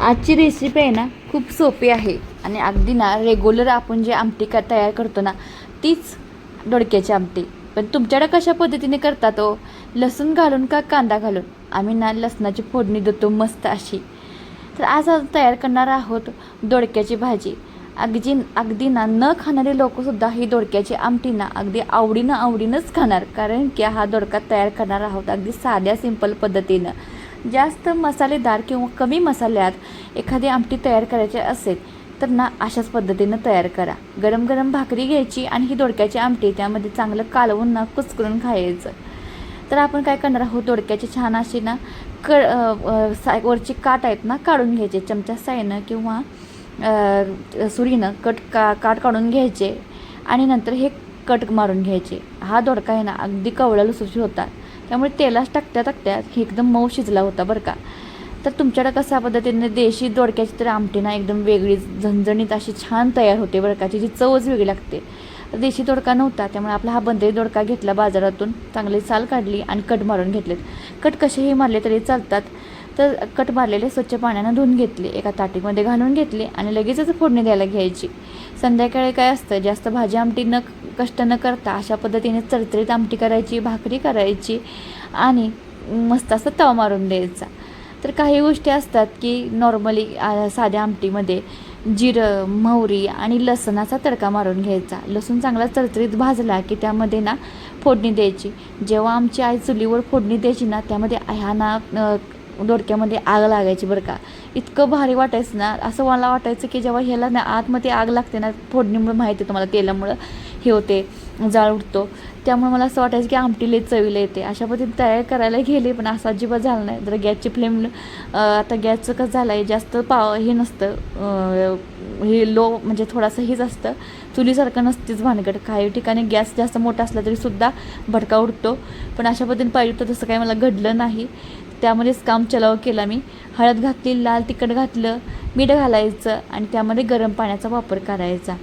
आजची रेसिपी आहे ना खूप सोपी आहे आणि अगदी ना रेग्युलर आपण जे आमटी तयार करतो ना तीच दोडक्याची आमटी. पण तुमच्याकडे कशा पद्धतीने करतात हो? लसूण घालून का कांदा घालून? आम्ही ना लसणाची फोडणी देतो मस्त अशी. तर आज तयार करणार आहोत दोडक्याची भाजी. अगदी अगदी ना न खाणारे लोकसुद्धा ही दोडक्याची आमटी ना अगदी आवडीनंच खाणार, कारण की हा दोडका तयार करणार आहोत अगदी साध्या सिंपल पद्धतीनं. जास्त मसालेदार किंवा कमी मसाल्यात एखादी आमटी तयार करायची असेल तर ना अशाच पद्धतीनं तयार करा. गरम गरम भाकरी घ्यायची आणि ही दोडक्याची आमटी त्यामध्ये चांगलं कालवून ना कुस्करून खायचं. तर आपण काय करणार आहोत, दोडक्याची छान अशी ना वरची काट आहेत ना काढून घ्यायचे चमच्या साईनं किंवा सुरीनं काट काढून घ्यायचे आणि नंतर हे कट मारून घ्यायचे. हा दोडका आहे ना अगदी कवळा लुसलुशीत होता, त्यामुळे तेलाच टाकत्या हे एकदम मऊ शिजला होता बरं का. तर तुमच्याकडे कशा पद्धतीने देशी दोडक्याची तर आमटी ना एकदम वेगळी झणझणीत अशी छान तयार होते बरं का, तिची चवच वेगळी लागते. देशी दोडका नव्हता त्यामुळे आपला हा बंदरी दोडका घेतला बाजारातून, चांगली साल काढली आणि कट मारून घेतलेत. कट कसेही मारले तरी चालतात. तर कट मारलेले स्वच्छ पाण्यानं धुवून घेतले, एका ताटीमध्ये घालून घेतले आणि लगेचच फोडणी द्यायला घ्यायची. संध्याकाळी काय असतं, जास्त भाजी आमटी कष्ट न करता अशा पद्धतीने चरचरीत आमटी करायची, भाकरी करायची आणि मस्त असं तवा मारून द्यायचा. तर काही गोष्टी असतात की नॉर्मली साध्या आमटीमध्ये जिरं, मोहरी आणि लसणाचा तडका मारून घ्यायचा. लसूण चांगला चरचरीत भाजला की त्यामध्ये ना फोडणी द्यायची. जेव्हा आमची आई चुलीवर फोडणी द्यायची ना त्यामध्ये ह्या ना दोडक्यामध्ये आग लागायची बरं का. इतकं भारी वाटायचं ना, असं मला वाटायचं की जेव्हा ह्याला ना आतमध्ये आग लागते ना, फोडणीमुळे माहिती आहे तुम्हाला, तेलामुळं हे होते, जाळ उठतो, त्यामुळे मला असं वाटायचं की आमटीला चवीला येते. अशा पद्धतीने तयार करायला गेले पण असं अजिबात झालं नाही. जर गॅसची फ्लेम आता गॅसचं कसं झालं आहे, जास्त हे नसतं, हे लो म्हणजे थोडासा हेच असतं, चुलीसारखं नसतेच भानगड. काही ठिकाणी गॅस जास्त मोठा असला तरीसुद्धा भडका उडतो, पण अशा पद्धतीने पाहिजे होतं तसं काही मला घडलं नाही. त्यामध्येच काम चलाव केला मी. हळद घातली, लाल तिखट घातलं, मीठ घालायचं आणि त्यामध्ये गरम पाण्याचा वापर करायचा.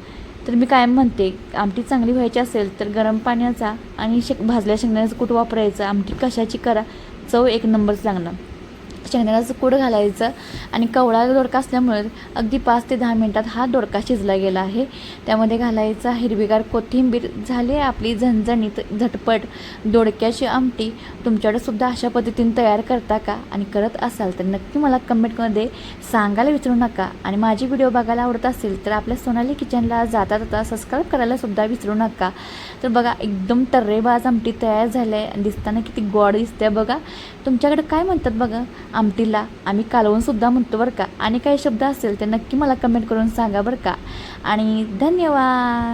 तर मी कायम म्हणते, आमटी चांगली व्हायची असेल तर गरम पाण्याचा आणि भाजल्या शेंगदाण्याचं कूट वापरायचं. आमटी कशाची करा, चव एक नंबरच लागणार. शेंगदाण्याचं कूट घालायचं आणि कवळा दोडका असल्यामुळे अगदी 5 ते 10 मिनटात हा दोडका शिजला गेला आहे. त्यामध्ये घालायचा हिरवीगार कोथिंबीर. झाली आहे आपली झणझणीत झटपट दोडक्याची आमटी. तुमच्याकडेसुद्धा अशा पद्धतीने तयार करता का? आणि करत असाल तर नक्की मला कमेंटमध्ये सांगायला विसरू नका. आणि माझी व्हिडिओ बघायला आवडत असेल तर आपल्या सोनाली किचनला जाता सबस्क्राईब करायलासुद्धा विसरू नका. तर बघा एकदम तर्रेबाज आमटी तयार झाली आहे आणि दिसताना किती गोड दिसते बघा. तुमच्याकडे काय म्हणतात बघा आमटीला? आम्ही कालवणसुद्धा म्हणतो बरं का. आणि काही शब्द असेल तर नक्की मला कमेंट करून सांगा बरं का. आणि धन्यवाद.